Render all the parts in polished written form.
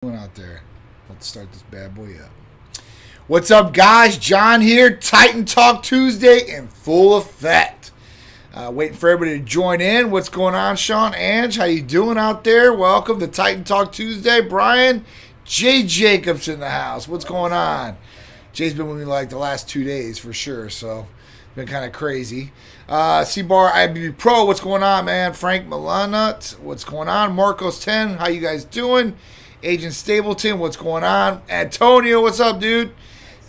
Out there. Let's start this bad boy up. What's up, guys? John here. Titan Talk Tuesday in full effect. Waiting for everybody to join in. What's going on, Sean? Ange, how you doing out there? Welcome to Titan Talk Tuesday. Brian, Jay Jacobs in the house. What's going on? Jay's been with me like the last 2 days for sure, so it's been kind of crazy. C-Bar IBB Pro, what's going on, man? Frank Milanut, what's going on? Marcos 10, how you guys doing? Agent Stapleton, what's going on? Antonio, what's up, dude?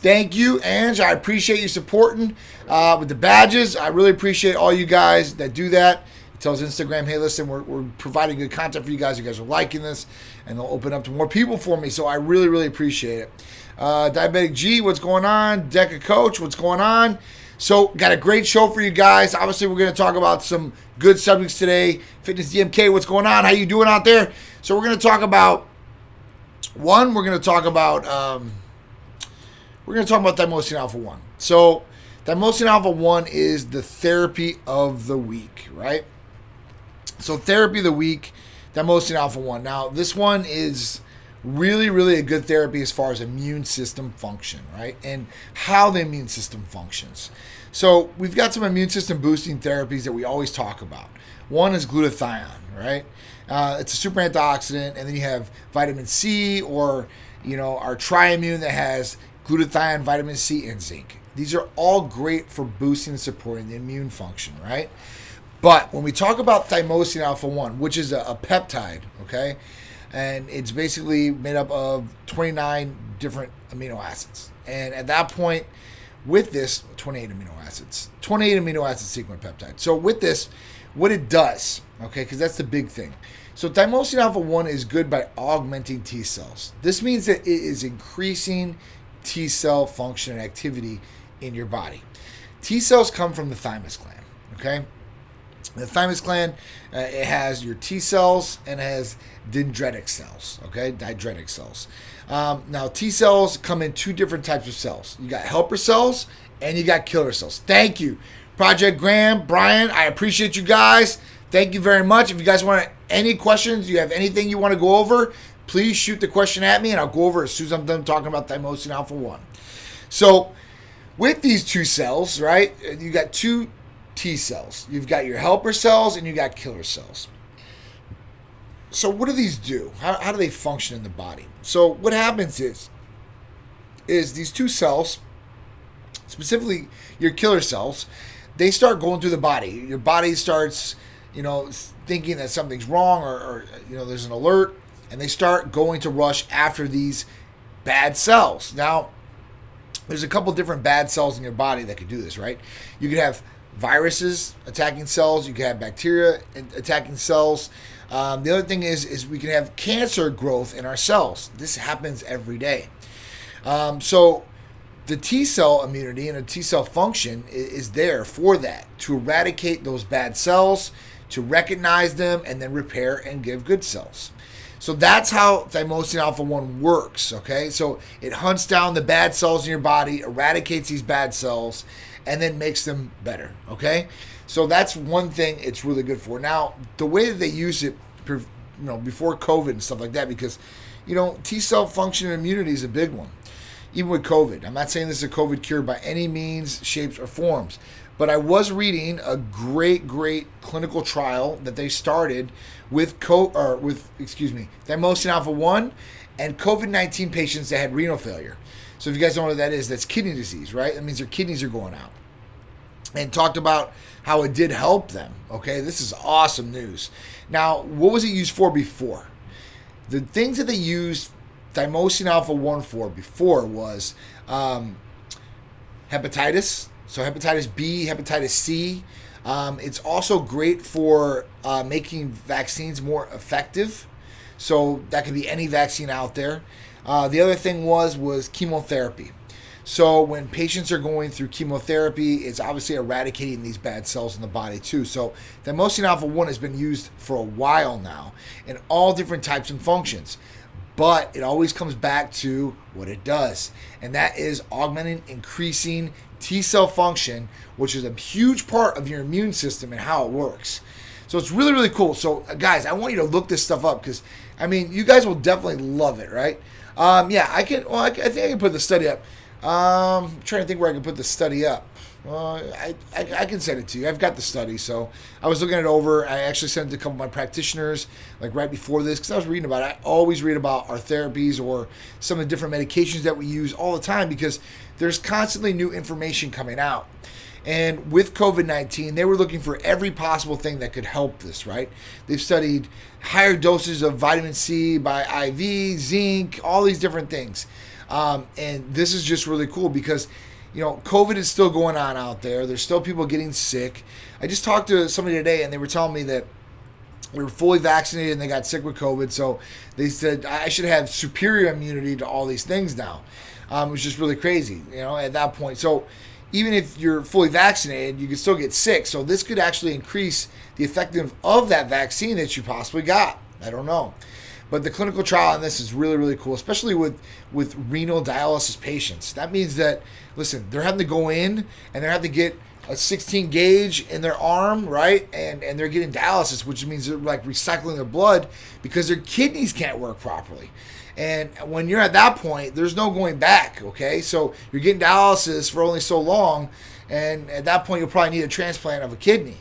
Thank you, Ange. I appreciate you supporting with the badges. I really appreciate all you guys that do that. It tells Instagram, hey, listen, we're providing good content for you guys. You guys are liking this, and they'll open up to more people for me. So I really, really appreciate it. Diabetic G, what's going on? Deca Coach, what's going on? So got a great show for you guys. Obviously, we're going to talk about some good subjects today. Fitness DMK, what's going on? How you doing out there? So we're going to talk about we're going to talk about Thymosin Alpha 1. So Thymosin Alpha 1 is the therapy of the week, right? So therapy of the week, Thymosin Alpha 1. Now, this one is really, really a good therapy as far as immune system function, right? And how the immune system functions. So we've got some immune system boosting therapies that we always talk about. One is glutathione, right? It's a super antioxidant, and then you have vitamin C, or our Triimmune that has glutathione, vitamin C, and zinc. These are all great for boosting and supporting the immune function, right? But when we talk about Thymosin Alpha 1, which is a peptide, okay, and it's basically made up of 29 different amino acids, and at that point, with this 28 amino acid sequence peptide. So with this, what it does, okay, because that's the big thing. So Thymosin Alpha 1 is good by augmenting T cells. This means that it is increasing T cell function and activity in your body. T cells come from the thymus gland, okay? The thymus gland, it has your T cells and it has dendritic cells, okay? Dendritic cells. Now, T cells come in two different types of cells. You got helper cells and you got killer cells. Thank you, Project Graham, Brian. I appreciate you guys. Thank you very much. If you guys want any questions, you have anything you want to go over, please shoot the question at me and I'll go over as soon as I'm done talking about Thymosin Alpha 1. So with these two cells, right, you got two T cells. You've got your helper cells and you got killer cells. So what do these do? How do they function in the body? So what happens is these two cells, specifically your killer cells, they start going through the body. Your body starts thinking that something's wrong or there's an alert, and they start going to rush after these bad cells. Now, there's a couple different bad cells in your body that could do this, right? You could have viruses attacking cells. You could have bacteria attacking cells. The other thing is we can have cancer growth in our cells. This happens every day. So the T cell immunity and the T cell function is there for that, to eradicate those bad cells, to recognize them, and then repair and give good cells. So that's how Thymosin Alpha 1 works, okay? So it hunts down the bad cells in your body, eradicates these bad cells, and then makes them better, okay? So that's one thing it's really good for. Now, the way that they use it, before COVID and stuff like that, because, T cell function and immunity is a big one, even with COVID. I'm not saying this is a COVID cure by any means, shapes, or forms. But I was reading a great clinical trial that they started with Thymosin Alpha 1 and COVID-19 patients that had renal failure. So if you guys don't know what that is, that's kidney disease, right? That means their kidneys are going out. And talked about how it did help them, okay? This is awesome news. Now, what was it used for before? The things that they used Thymosin Alpha 1 for before was hepatitis. So hepatitis B, hepatitis C. It's also great for making vaccines more effective. So that could be any vaccine out there. The other thing was chemotherapy. So when patients are going through chemotherapy, it's obviously eradicating these bad cells in the body too. So Thymosin Alpha 1 has been used for a while now in all different types and functions. But it always comes back to what it does, and that is augmenting, increasing T cell function, which is a huge part of your immune system and how it works. So it's really, really cool. So guys, I want you to look this stuff up because, I mean, you guys will definitely love it, right? Yeah, I think I can put the study up. I'm trying to think where I can put the study up. I can send it to you. I've got the study, so I was looking it over. I actually sent it to a couple of my practitioners, like right before this, because I was reading about it. I always read about our therapies or some of the different medications that we use all the time because there's constantly new information coming out. And with COVID-19, they were looking for every possible thing that could help this, right? They've studied higher doses of vitamin C by IV, zinc, all these different things. And this is just really cool because, you know, COVID is still going on out there. There's still people getting sick. I just talked to somebody today and they were telling me that we were fully vaccinated and they got sick with COVID. So they said I should have superior immunity to all these things now. It was just really crazy, you know, at that point. So even if you're fully vaccinated, you can still get sick. So this could actually increase the effectiveness of that vaccine that you possibly got. I don't know. But the clinical trial on this is really, really cool, especially with renal dialysis patients. That means that, listen, they're having to go in and they're having to get a 16 gauge in their arm, right? And they're getting dialysis, which means they're like recycling their blood because their kidneys can't work properly. And when you're at that point, there's no going back, okay? So you're getting dialysis for only so long, and at that point, you'll probably need a transplant of a kidney.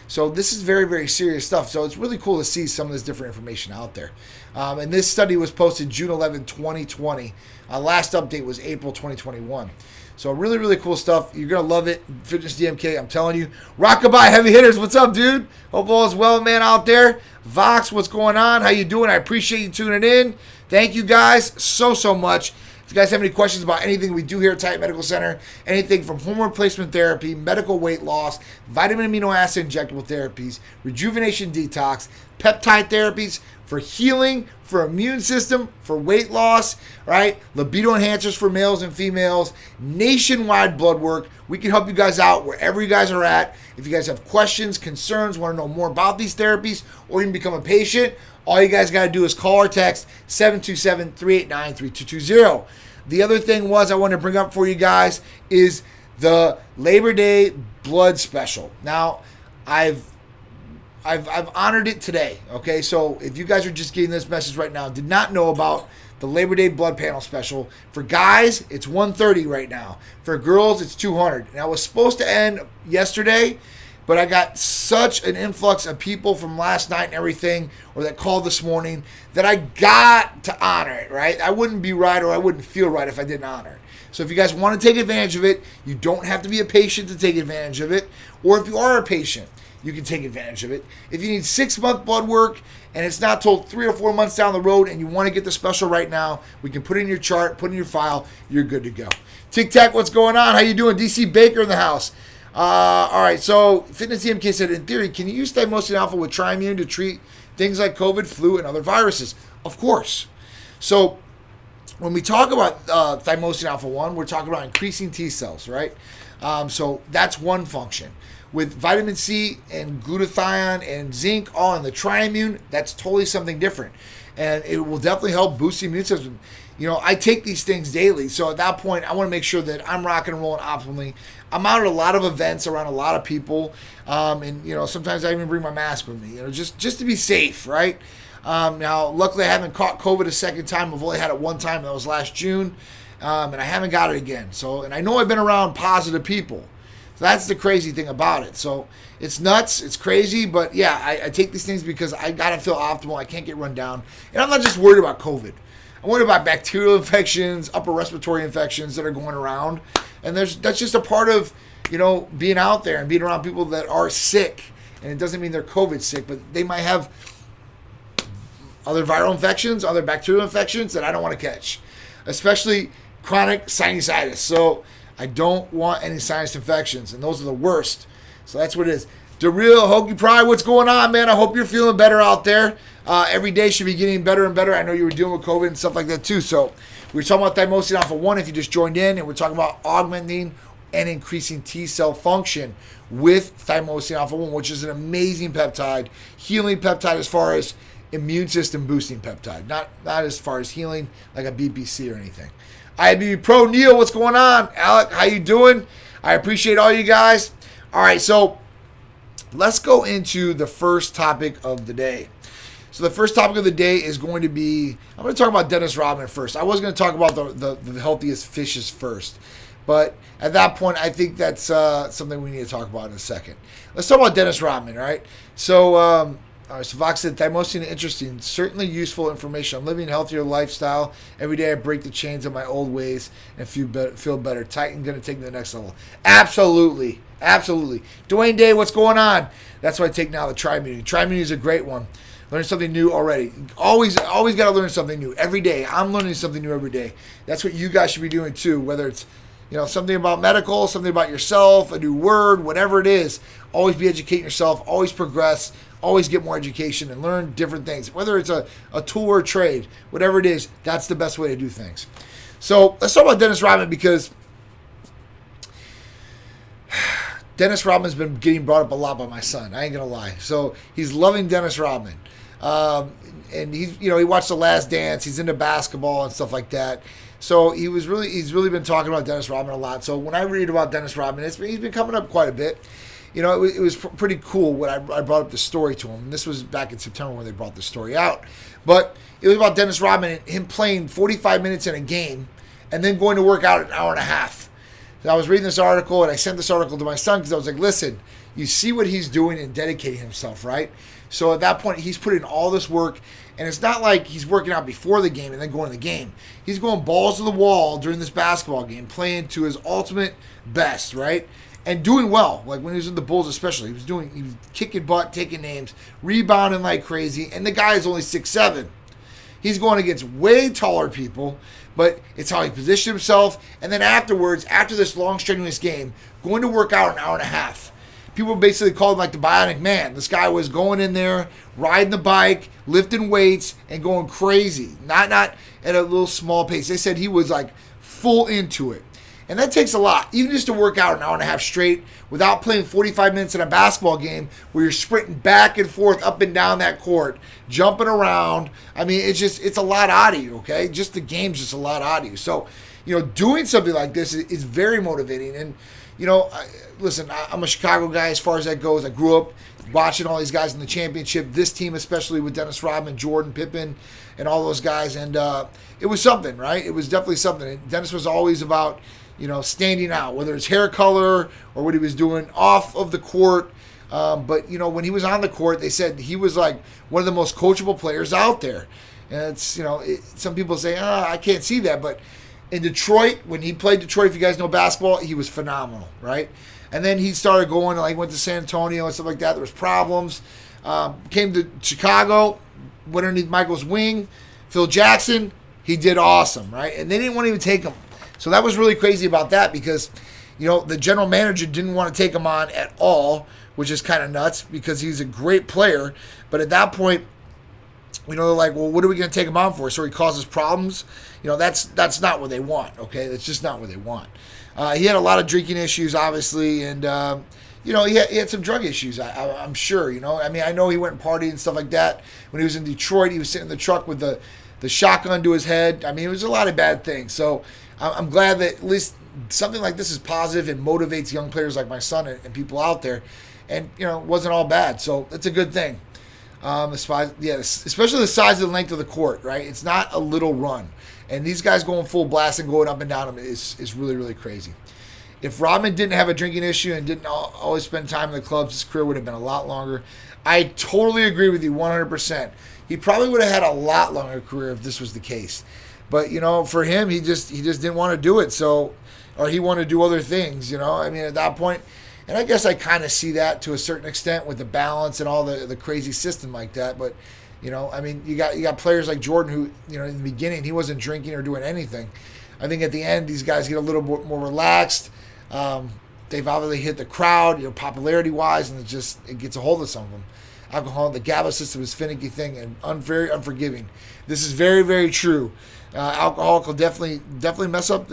So this is very, very serious stuff. So it's really cool to see some of this different information out there. And this study was posted June 11, 2020. Last update was April 2021. So really, really cool stuff. You're going to love it. Fitness DMK, I'm telling you. Rockabye Heavy Hitters, what's up, dude? Hope all is well, man, out there. Vox, what's going on? How you doing? I appreciate you tuning in. Thank you guys so much. If you guys have any questions about anything we do here at Titan Medical Center, anything from hormone replacement therapy, medical weight loss, vitamin amino acid injectable therapies, rejuvenation detox, peptide therapies for healing, for immune system, for weight loss, right? Libido enhancers for males and females, nationwide blood work. We can help you guys out wherever you guys are at. If you guys have questions, concerns, want to know more about these therapies, or even become a patient, all you guys got to do is call or text 727-389-3220. The other thing I want to bring up for you guys is the Labor Day blood special. Now, I've honored it today, okay? So if you guys are just getting this message right now, did not know about the Labor Day blood panel special. For guys, it's $130 right now. For girls, it's $200. Now, it was supposed to end yesterday, but I got such an influx of people from last night and everything, or that called this morning, that I got to honor it, right? I wouldn't be right, or I wouldn't feel right if I didn't honor it. So if you guys want to take advantage of it, you don't have to be a patient to take advantage of it. Or if you are a patient, you can take advantage of it. If you need 6-month blood work and it's not till 3 or 4 months down the road and you want to get the special right now, we can put it in your chart, put it in your file, you're good to go. Tic Tac, what's going on? How you doing? DC Baker in the house. All right, so Fitness DMK said, in theory, can you use Thymosin Alpha with Trimune to treat things like COVID, flu, and other viruses? Of course. So when we talk about Thymosin Alpha 1, we're talking about increasing T cells, right? So that's one function. With vitamin C and glutathione and zinc all in the Trimune, that's totally something different. And it will definitely help boost the immune system. You know, I take these things daily, so at that point, I want to make sure that I'm rocking and rolling optimally. I'm out at a lot of events around a lot of people, and, you know, sometimes I even bring my mask with me, you know, just to be safe, right? Now, luckily, I haven't caught COVID a second time. I've only had it one time, that was last June, and I haven't got it again. So, and I know I've been around positive people. So that's the crazy thing about it. So it's nuts, it's crazy, but yeah, I take these things because I gotta feel optimal. I can't get run down, and I'm not just worried about COVID. I'm worried about bacterial infections, upper respiratory infections that are going around, and that's just a part of, you know, being out there and being around people that are sick. And it doesn't mean they're COVID sick, but they might have other viral infections, other bacterial infections that I don't want to catch, especially chronic sinusitis. So I don't want any sinus infections, and those are the worst. So that's what it is. DeReal, Hoagie Pride, what's going on, man? I hope you're feeling better out there. Every day should be getting better and better. I know you were dealing with COVID and stuff like that too. So we were talking about Thymosin Alpha 1 if you just joined in, and we're talking about augmenting and increasing T cell function with Thymosin Alpha 1, which is an amazing peptide, healing peptide as far as immune system boosting peptide, not as far as healing like a BPC or anything. IBB Pro Neil, what's going on? Alec, how you doing? I appreciate all you guys. All right, so let's go into the first topic of the day. So the first topic of the day is going to be, I'm going to talk about Dennis Rodman first. I was going to talk about the healthiest fishes first. But at that point, I think that's something we need to talk about in a second. Let's talk about Dennis Rodman, right? So, so Vox said, Thymosin, interesting, certainly useful information. I'm living a healthier lifestyle. Every day I break the chains of my old ways and feel better. Titan going to take me to the next level. Absolutely. Absolutely. Dwayne Day, what's going on? That's what I take now, the Tri-Immunity. Tri-Immunity is a great one. Learn something new already. Always got to learn something new. Every day. I'm learning something new every day. That's what you guys should be doing too, whether it's something about medical, something about yourself, a new word, whatever it is. Always be educating yourself. Always progress. Always get more education and learn different things. Whether it's a tool or a trade, whatever it is, that's the best way to do things. So let's talk about Dennis Rodman because Dennis Rodman's been getting brought up a lot by my son. I ain't going to lie. So he's loving Dennis Rodman. And he watched The Last Dance. He's into basketball and stuff like that. So he's really been talking about Dennis Rodman a lot. So when I read about Dennis Rodman, he's been coming up quite a bit. It was pretty cool when I brought up the story to him. And this was back in September when they brought the story out. But it was about Dennis Rodman and him playing 45 minutes in a game and then going to work out an hour and a half. So I was reading this article and I sent this article to my son because I was like, listen, you see what he's doing and dedicating himself, right? So at that point, he's putting in all this work. And it's not like he's working out before the game and then going to the game. He's going balls to the wall during this basketball game, playing to his ultimate best, right? And doing well. Like when he was in the Bulls especially. He was kicking butt, taking names, rebounding like crazy. And the guy is only 6'7". He's going against way taller people, but it's how he positioned himself. And then afterwards, after this long, strenuous game, going to work out an hour and a half. People basically called him like the bionic man. This guy was going in there, riding the bike, lifting weights, and going crazy. Not at a little small pace. They said he was like full into it. And that takes a lot. Even just to work out an hour and a half straight without playing 45 minutes in a basketball game where you're sprinting back and forth up and down that court, jumping around. I mean, it's a lot out of you, okay? Just the game's just a lot out of you. So, doing something like this is very motivating. And, listen, I'm a Chicago guy as far as that goes. I grew up watching all these guys in the championship, this team especially with Dennis Rodman, Jordan, Pippen, and all those guys. And it was something, right? It was definitely something. And Dennis was always about, standing out, whether it's hair color or what he was doing off of the court. But, when he was on the court, they said he was like one of the most coachable players out there. And it's, some people say, I can't see that. But in Detroit, when he played Detroit, if you guys know basketball, he was phenomenal, right? And then he started going, went to San Antonio and stuff like that. There was problems. Came to Chicago, went underneath Michael's wing. Phil Jackson, he did awesome, right? And they didn't want to even take him. So that was really crazy about that because, the general manager didn't want to take him on at all, which is kind of nuts because he's a great player. But at that point, they're like, well, what are we going to take him on for? So he causes problems. That's not what they want, okay? That's just not what they want. He had a lot of drinking issues, obviously, and, he had some drug issues, I'm sure, I know he went and partied and stuff like that. When he was in Detroit, he was sitting in the truck with the shotgun to his head. It was a lot of bad things. So I'm glad that at least something like this is positive and motivates young players like my son and people out there. And, it wasn't all bad. So it's a good thing. Especially the size and length of the court, right? It's not a little run. And these guys going full blast and going up and down them is really, really crazy. If Rodman didn't have a drinking issue and didn't always spend time in the clubs, his career would have been a lot longer. I totally agree with you 100%. He probably would have had a lot longer career if this was the case. But, for him, he just didn't want to do it. So, or he wanted to do other things, at that point. And I guess I kind of see that to a certain extent with the balance and all the crazy system like that. But, you got players like Jordan who, in the beginning, he wasn't drinking or doing anything. I think at the end, these guys get a little bit more relaxed. They've obviously hit the crowd, popularity-wise, and it gets a hold of some of them. Alcohol, the GABA system is a finicky thing and very unforgiving. This is very, very true. Alcohol will definitely mess up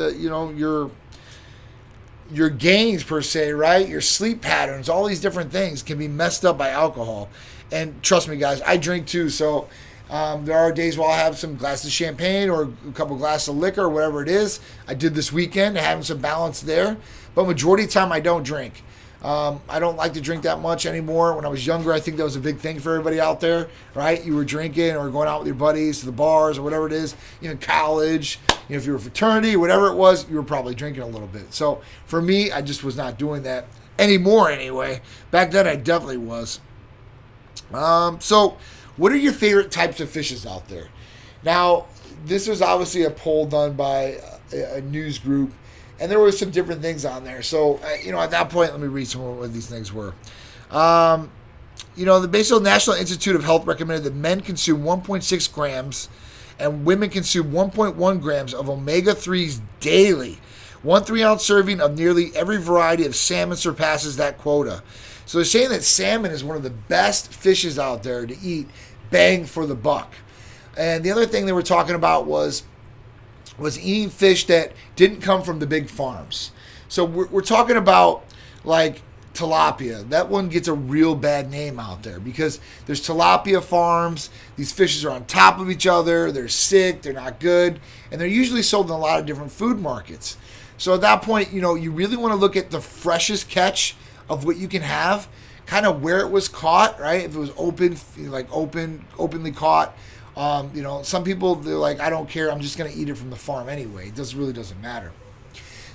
your gains per se, right? Your sleep patterns, all these different things can be messed up by alcohol. And trust me, guys, I drink too. So there are days where I'll have some glasses of champagne or a couple glasses of liquor or whatever it is. I did this weekend, having some balance there. But majority of the time, I don't drink. I don't like to drink that much anymore. When I was younger, I think that was a big thing for everybody out there, right? You were drinking or going out with your buddies to the bars or whatever it is, college. If you were a fraternity, whatever it was, you were probably drinking a little bit. So for me, I just was not doing that anymore anyway. Back then, I definitely was. So what are your favorite types of fishes out there? Now, this was obviously a poll done by a news group, and there were some different things on there. So, at that point, let me read some of what these things were. The Basel National Institute of Health recommended that men consume 1.6 grams and women consume 1.1 grams of omega-3s daily. 1 3-ounce serving of nearly every variety of salmon surpasses that quota. So they're saying that salmon is one of the best fishes out there to eat, bang for the buck. And the other thing they were talking about was eating fish that didn't come from the big farms. So we're talking about like tilapia. That one gets a real bad name out there because there's tilapia farms. These fishes are on top of each other. They're sick. They're not good. And they're usually sold in a lot of different food markets. So at that point, you really want to look at the freshest catch of what you can have, kind of where it was caught, right? If it was openly caught. Some people, they're like, I don't care. I'm just going to eat it from the farm anyway. It really doesn't matter.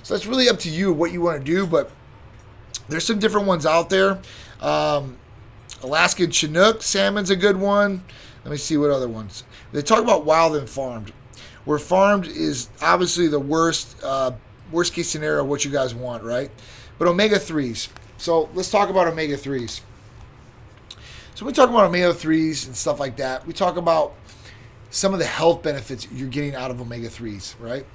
So that's really up to you what you want to do, but there's some different ones out there. Alaskan Chinook salmon's a good one. Let me see what other ones. They talk about wild and farmed. Where farmed is obviously the worst case scenario of what you guys want, right? But omega-3s. So let's talk about omega-3s. So we talk about omega-3s and stuff like that. We talk about some of the health benefits you're getting out of omega-3s, right?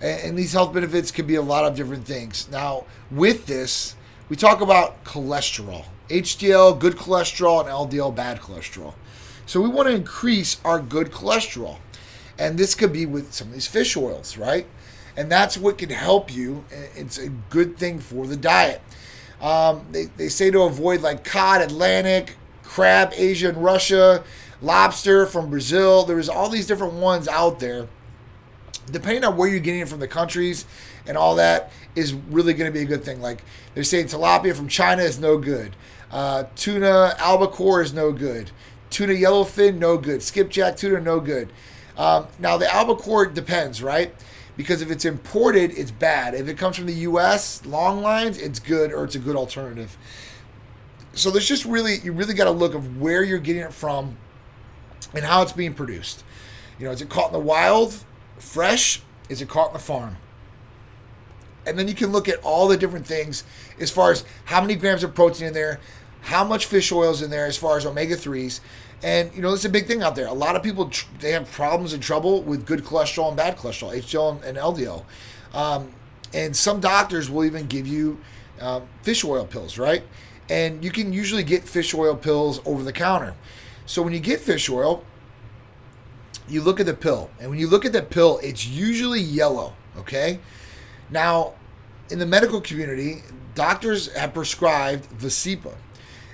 And these health benefits could be a lot of different things. Now, with this, we talk about cholesterol. HDL, good cholesterol, and LDL, bad cholesterol. So we want to increase our good cholesterol. And this could be with some of these fish oils, right? And that's what can help you. It's a good thing for the diet. They say to avoid like cod, Atlantic, crab, Asia and Russia, lobster from Brazil. There's all these different ones out there. Depending on where you're getting it from the countries and all that is really going to be a good thing. Like they're saying tilapia from China is no good. Tuna albacore is no good. Tuna yellowfin, no good. Skipjack tuna, no good. Now the albacore depends, right? Because if it's imported, it's bad. If it comes from the U.S., long lines, it's good or it's a good alternative. So there's just you really got to look of where you're getting it from and how it's being produced. Is it caught in the wild, fresh? Is it caught in the farm? And then you can look at all the different things as far as how many grams of protein in there, how much fish oil is in there as far as omega-3s. And, it's a big thing out there. A lot of people, they have problems and trouble with good cholesterol and bad cholesterol, HDL and LDL. And some doctors will even give you fish oil pills, right? And you can usually get fish oil pills over the counter. So when you get fish oil, you look at the pill. And when you look at the pill, it's usually yellow, okay? Now, in the medical community, doctors have prescribed Vasipa.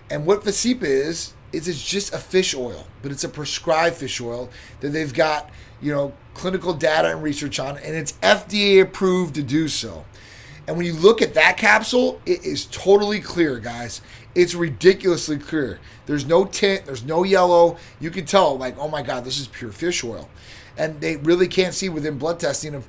And what Vasipa is it's just a fish oil, but it's a prescribed fish oil that they've got, clinical data and research on, and it's FDA approved to do so. And when you look at that capsule, it is totally clear, guys. It's ridiculously clear. There's no tint, there's no yellow. You can tell, like, oh my God, this is pure fish oil. And they really can't see within blood testing of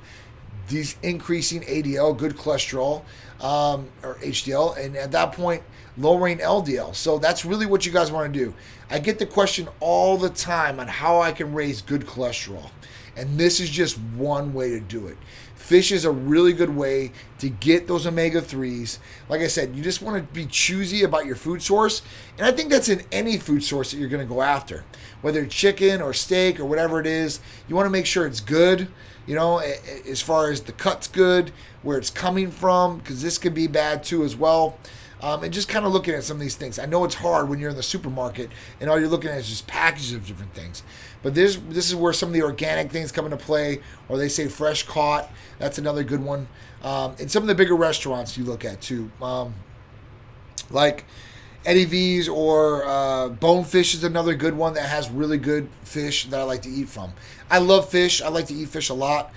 these increasing ADL, good cholesterol, or HDL, and at that point, lowering LDL. So that's really what you guys want to do. I get the question all the time on how I can raise good cholesterol. And this is just one way to do it. Fish is a really good way to get those omega-3s. Like I said, you just want to be choosy about your food source. And I think that's in any food source that you're going to go after. Whether it's chicken or steak or whatever it is, you want to make sure it's good. As far as the cut's good, where it's coming from, because this could be bad too as well. And just kind of looking at some of these things. I know it's hard when you're in the supermarket and all you're looking at is just packages of different things. But this is where some of the organic things come into play, or they say fresh caught. That's another good one. And some of the bigger restaurants you look at too. Like Eddie V's or Bonefish is another good one that has really good fish that I like to eat from. I love fish. I like to eat fish a lot.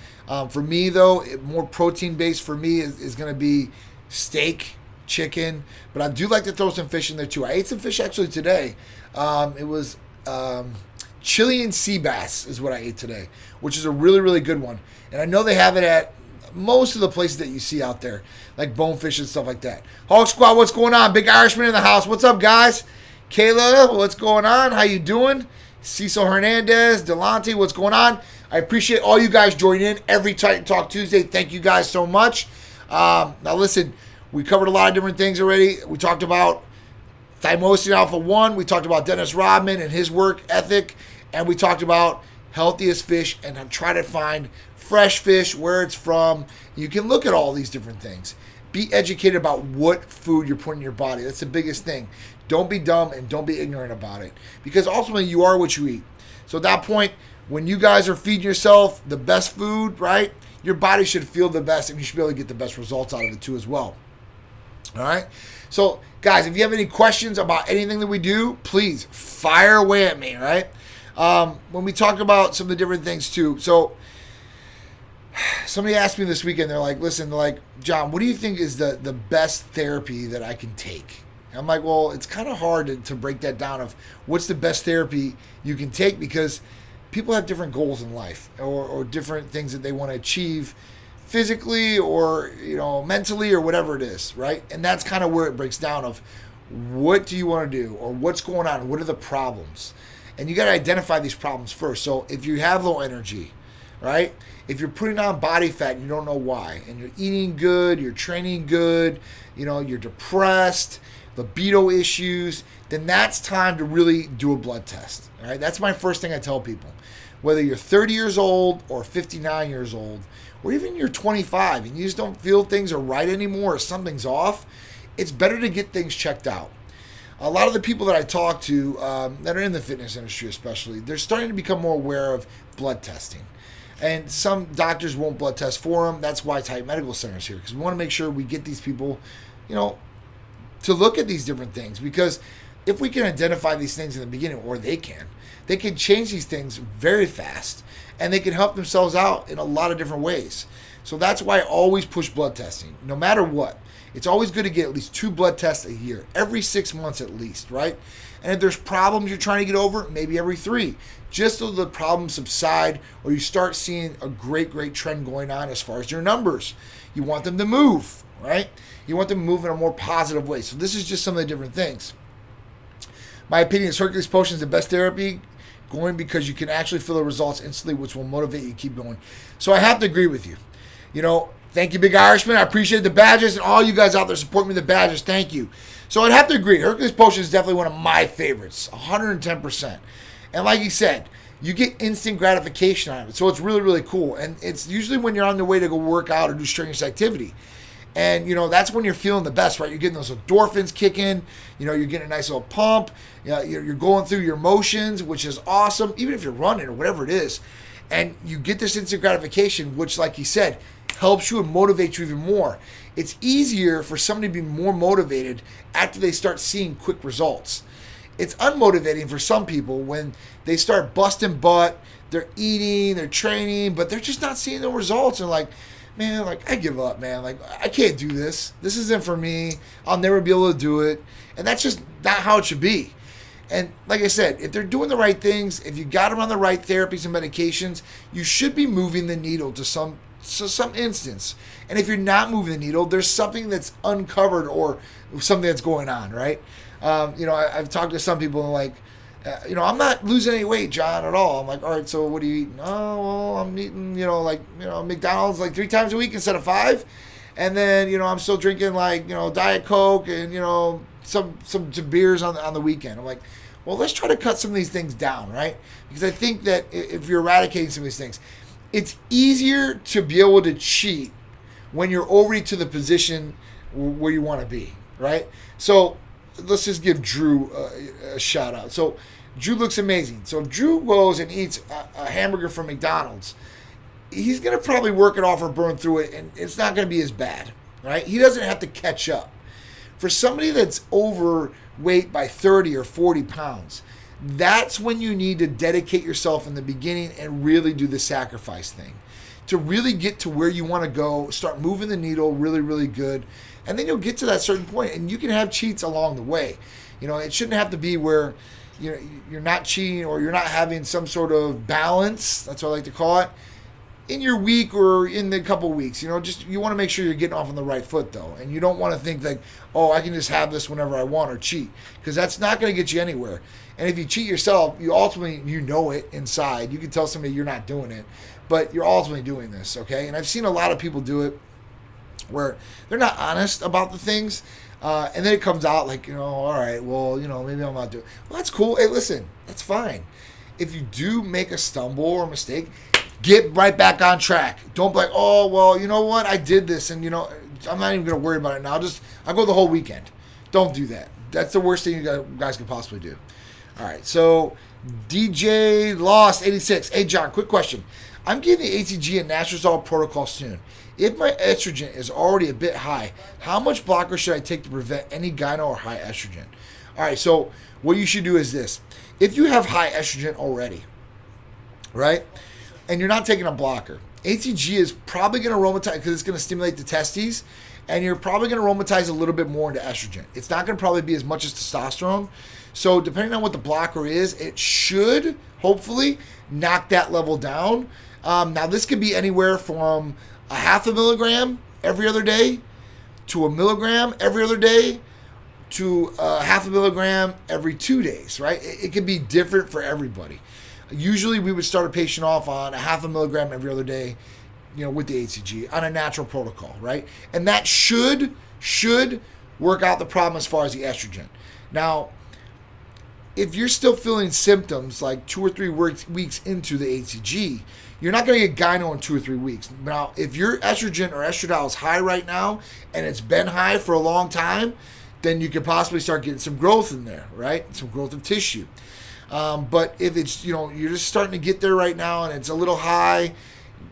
For me, though, more protein-based for me is going to be steak, chicken, but I do like to throw some fish in there too. I ate some fish actually today. It was Chilean sea bass is what I ate today, which is a really, really good one. And I know they have it at most of the places that you see out there, like bonefish and stuff like that. Hawk Squad, what's going on? Big Irishman in the house. What's up, guys? Kayla, what's going on? How you doing? Cecil Hernandez, Delonte, what's going on? I appreciate all you guys joining in every Titan Talk Tuesday. Thank you guys so much. Now listen, we covered a lot of different things already. We talked about Thymosin Alpha 1. We talked about Dennis Rodman and his work ethic. And we talked about healthiest fish and try to find fresh fish, where it's from. You can look at all these different things. Be educated about what food you're putting in your body. That's the biggest thing. Don't be dumb and don't be ignorant about it. Because ultimately, you are what you eat. So at that point, when you guys are feeding yourself the best food, right, your body should feel the best and you should be able to get the best results out of it too as well. All right? So, guys, if you have any questions about anything that we do, please fire away at me, all right? When we talk about some of the different things too. So, somebody asked me this weekend, they're like, listen, they're like, John, what do you think is the best therapy that I can take? I'm like, well, it's kind of hard to break that down of what's the best therapy you can take, because people have different goals in life or different things that they want to achieve physically or, mentally or whatever it is, right? And that's kind of where it breaks down of what do you want to do or what's going on? What are the problems? And you got to identify these problems first. So if you have low energy, right? If you're putting on body fat and you don't know why, and you're eating good, you're training good, you're depressed, libido issues, then that's time to really do a blood test. All right, that's my first thing I tell people. Whether you're 30 years old or 59 years old, or even you're 25 and you just don't feel things are right anymore or something's off, it's better to get things checked out. A lot of the people that I talk to that are in the fitness industry especially, they're starting to become more aware of blood testing. And some doctors won't blood test for them. That's why Titan Medical Center is here, because we want to make sure we get these people, to look at these different things. Because if we can identify these things in the beginning, or they can change these things very fast, and they can help themselves out in a lot of different ways. So that's why I always push blood testing, no matter what. It's always good to get at least 2 blood tests a year, every 6 months at least, right? And if there's problems you're trying to get over, maybe every 3, just so the problems subside or you start seeing a great trend going on as far as your numbers. You want them to move, right? You want them to move in a more positive way. So this is just some of the different things. My opinion is Hercules Potion is the best therapy going, because you can actually feel the results instantly, which will motivate you to keep going. So I have to agree with you. Thank you, Big Irishman. I appreciate the badges and all you guys out there supporting me with the badges. Thank you. So I'd have to agree. Hercules Potion is definitely one of my favorites, 110%. And like you said, you get instant gratification out of it. So it's really, really cool. And it's usually when you're on the way to go work out or do strenuous activity. And, that's when you're feeling the best, right? You're getting those endorphins kicking. You're getting a nice little pump. You're going through your motions, which is awesome, even if you're running or whatever it is. And you get this instant gratification, which, like you said, helps you and motivates you even more. It's easier for somebody to be more motivated after they start seeing quick results. It's unmotivating for some people when they start busting butt, they're eating, they're training, but they're just not seeing the results. And like, man, I give up, man. I can't do this. This isn't for me. I'll never be able to do it. And that's just not how it should be. And like I said, if they're doing the right things, if you got them on the right therapies and medications, you should be moving the needle to some instance. And if you're not moving the needle, there's something that's uncovered or something that's going on, right? I've talked to some people and like, I'm not losing any weight, John, at all. I'm like, all right, so what are you eating? Oh, well, I'm eating, McDonald's like 3 times a week instead of 5. And then, I'm still drinking Diet Coke and, some beers on the weekend. I'm like, well, let's try to cut some of these things down, right? Because I think that if you're eradicating some of these things, it's easier to be able to cheat when you're already to the position where you want to be, right? So let's just give Drew a shout out. So Drew looks amazing. So if Drew goes and eats a hamburger from McDonald's, he's going to probably work it off or burn through it, and it's not going to be as bad, right? He doesn't have to catch up. For somebody that's overweight by 30 or 40 pounds, that's when you need to dedicate yourself in the beginning and really do the sacrifice thing to really get to where you want to go, start moving the needle really, really good. And then you'll get to that certain point, and you can have cheats along the way. It shouldn't have to be where you're not cheating or you're not having some sort of balance, that's what I like to call it, in your week or in the couple weeks. You want to make sure you're getting off on the right foot, though. And you don't want to think like, oh, I can just have this whenever I want or cheat, because that's not going to get you anywhere. And if you cheat yourself, you ultimately, it inside. You can tell somebody you're not doing it, but you're ultimately doing this, okay? And I've seen a lot of people do it where they're not honest about the things, and then it comes out like, all right, well, maybe I'm not doing it. Well, that's cool. Hey, listen, that's fine. If you do make a stumble or a mistake, get right back on track. Don't be like, oh, well, you know what? I did this, and, I'm not even going to worry about it now. I'll go the whole weekend. Don't do that. That's the worst thing you guys could possibly do. All right, so DJ Lost 86. Hey, John, quick question. I'm getting the ATG and Nastrozole protocol soon. If my estrogen is already a bit high, how much blocker should I take to prevent any gyno or high estrogen? All right, so what you should do is this. If you have high estrogen already, right, and you're not taking a blocker, ATG is probably going to aromatize because it's going to stimulate the testes, and you're probably going to aromatize a little bit more into estrogen. It's not going to probably be as much as testosterone. So depending on what the blocker is, it should hopefully knock that level down. Now this could be anywhere from a half a milligram every other day to a milligram every other day to a half a milligram every 2 days, right? It could be different for everybody. Usually we would start a patient off on a half a milligram every other day, with the ATG on a natural protocol, right? And that should work out the problem as far as the estrogen. Now, if you're still feeling symptoms like 2 or 3 weeks into the ATG, you're not going to get gyno in 2 or 3 weeks. Now, if your estrogen or estradiol is high right now and it's been high for a long time, then you could possibly start getting some growth in there, right? Some growth of tissue. But if it's, you're just starting to get there right now and it's a little high,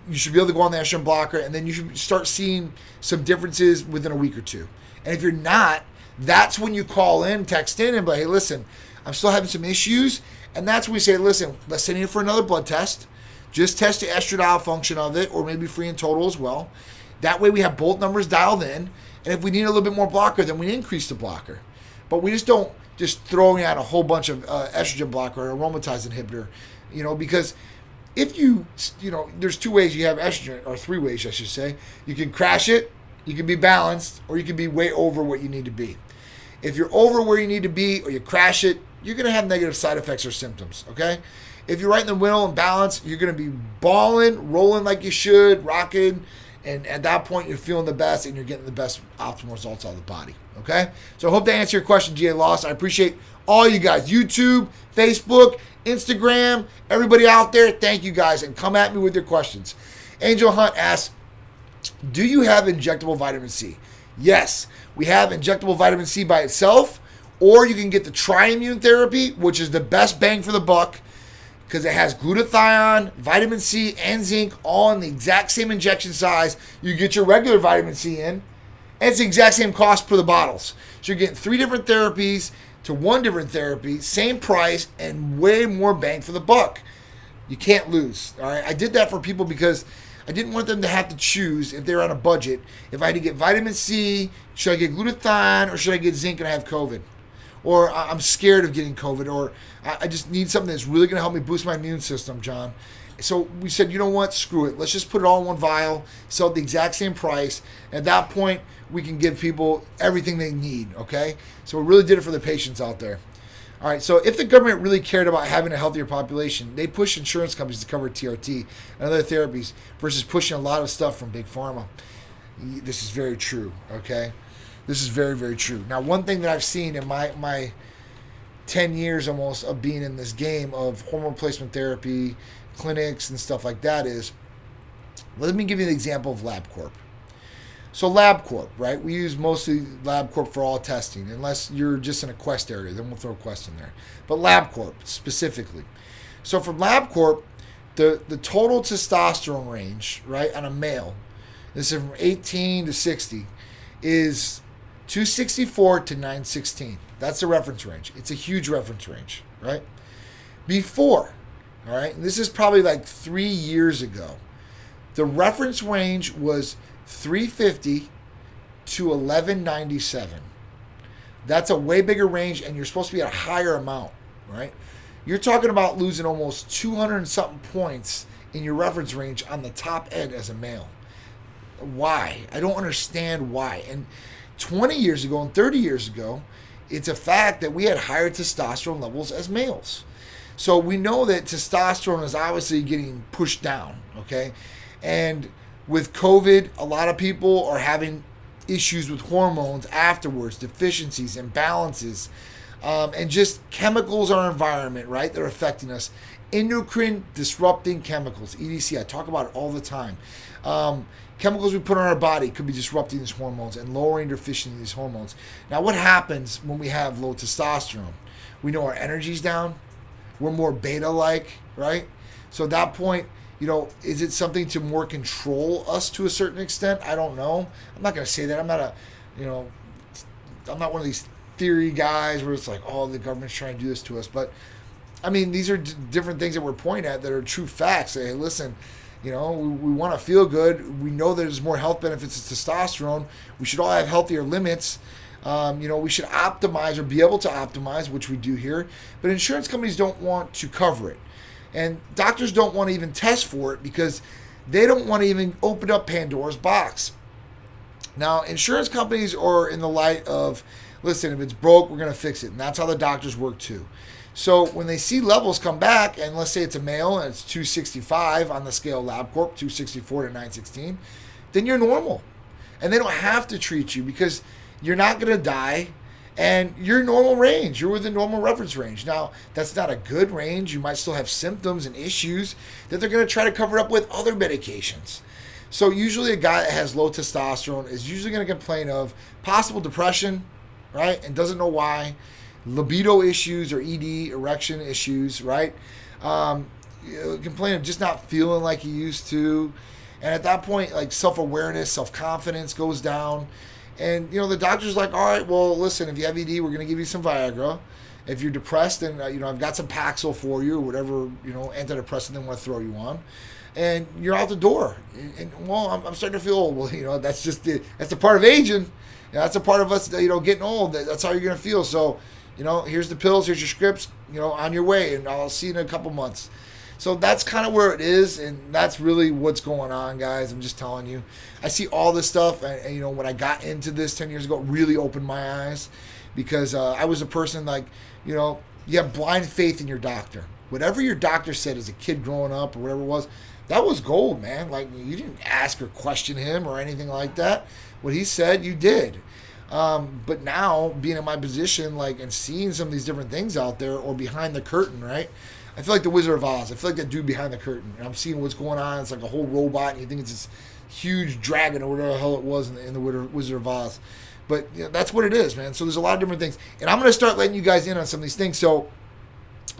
you should be able to go on the estrogen blocker, and then you should start seeing some differences within a week or two. And if you're not, that's when you call in, text in, and be like, hey, listen, I'm still having some issues. And that's when we say, listen, let's send you for another blood test. Just test the estradiol function of it, or maybe free and total as well. That way we have both numbers dialed in. And if we need a little bit more blocker, then we increase the blocker. But we just don't just throw out a whole bunch of estrogen blocker or aromatase inhibitor, because if there's 2 ways you have estrogen, or 3 ways, I should say. You can crash it, you can be balanced, or you can be way over what you need to be. If you're over where you need to be, or you crash it, you're going to have negative side effects or symptoms, okay? If you're right in the middle and balanced, you're going to be balling, rolling like you should, rocking, and at that point, you're feeling the best, and you're getting the best optimal results out of the body, okay? So I hope to answer your question, GA Loss. I appreciate all you guys, YouTube, Facebook, Instagram, everybody out there. Thank you guys, and come at me with your questions. Angel Hunt asks, do you have injectable vitamin C? Yes, we have injectable vitamin C by itself, or you can get the Triimmune therapy, which is the best bang for the buck because it has glutathione, vitamin C, and zinc all in the exact same injection size. You get your regular vitamin C in, and it's the exact same cost per the bottles. So you're getting 3 different therapies to 1 different therapy, same price, and way more bang for the buck. You can't lose. All right, I did that for people because I didn't want them to have to choose if they're on a budget. If I had to get vitamin C, should I get glutathione, or should I get zinc and I have COVID? Or I'm scared of getting COVID, or I just need something that's really going to help me boost my immune system, John. So we said, you know what, screw it. Let's just put it all in one vial, sell at the exact same price. At that point, we can give people everything they need, okay? So we really did it for the patients out there. All right, so if the government really cared about having a healthier population, they push insurance companies to cover TRT and other therapies versus pushing a lot of stuff from Big Pharma. This is very true, okay? This is very, very true. Now, one thing that I've seen in my 10 years almost of being in this game of hormone replacement therapy, clinics, and stuff like that is, let me give you an example of LabCorp. So LabCorp, right? We use mostly LabCorp for all testing, unless you're just in a Quest area, then we'll throw Quest in there. But LabCorp specifically. So from LabCorp, the total testosterone range, right, on a male, this is from 18 to 60, is 264 to 916. That's the reference range. It's a huge reference range, right? Before, all right, and this is probably like 3 years ago, The reference range was 350 to 1197. That's a way bigger range, and you're supposed to be at a higher amount, right? You're talking about losing almost 200 and something points in your reference range on the top end as a male. Why? I don't understand why. And 20 years ago and 30 years ago, it's a fact that we had higher testosterone levels as males. So we know that testosterone is obviously getting pushed down, okay? And with COVID, a lot of people are having issues with hormones afterwards, deficiencies, imbalances, and just chemicals in our environment, right? They're affecting us. Endocrine disrupting chemicals, EDC, I talk about it all the time. Chemicals we put on our body could be disrupting these hormones and lowering deficiency in these hormones. Now, what happens when we have low testosterone? We know our energy's down. We're more beta-like, right? So at that point, is it something to more control us to a certain extent? I don't know. I'm not going to say that. I'm not I'm not one of these theory guys where it's like, oh, the government's trying to do this to us. But, I mean, these are different things that we're pointing at that are true facts. Hey, listen, we want to feel good. We know there's more health benefits to testosterone. We should all have healthier limits. We should optimize or be able to optimize, which we do here. But insurance companies don't want to cover it. And doctors don't want to even test for it because they don't want to even open up Pandora's box. Now, insurance companies are in the light of, listen, if it's broke, we're going to fix it. And that's how the doctors work too. So when they see levels come back, and let's say it's a male and it's 265 on the scale LabCorp, 264 to 916, then you're normal. And they don't have to treat you because you're not going to die. And you're normal range. You're within normal reference range. Now, that's not a good range. You might still have symptoms and issues that they're going to try to cover up with other medications. So usually a guy that has low testosterone is usually going to complain of possible depression, right? And doesn't know why. Libido issues or ED, erection issues, right? Complain of just not feeling like he used to. And at that point, like self-awareness, self-confidence goes down. And, the doctor's like, all right, well, listen, if you have ED, we're going to give you some Viagra. If you're depressed, then, I've got some Paxil for you or whatever, antidepressant they want to throw you on. And you're out the door. And I'm starting to feel old. Well, that's just that's a part of aging. That's a part of us, getting old. That's how you're going to feel. So, here's the pills, here's your scripts, on your way. And I'll see you in a couple months. So that's kind of where it is, and that's really what's going on, guys. I'm just telling you. I see all this stuff, and when I got into this 10 years ago, it really opened my eyes because I was a person like, you have blind faith in your doctor. Whatever your doctor said as a kid growing up or whatever it was, that was gold, man. Like, you didn't ask or question him or anything like that. What he said, you did. But now, being in my position, and seeing some of these different things out there or behind the curtain, right? I feel like the Wizard of Oz. I feel like that dude behind the curtain. And I'm seeing what's going on. It's like a whole robot, and you think it's this huge dragon or whatever the hell it was in the Wizard of Oz. But that's what it is, man. So there's a lot of different things. And I'm going to start letting you guys in on some of these things. So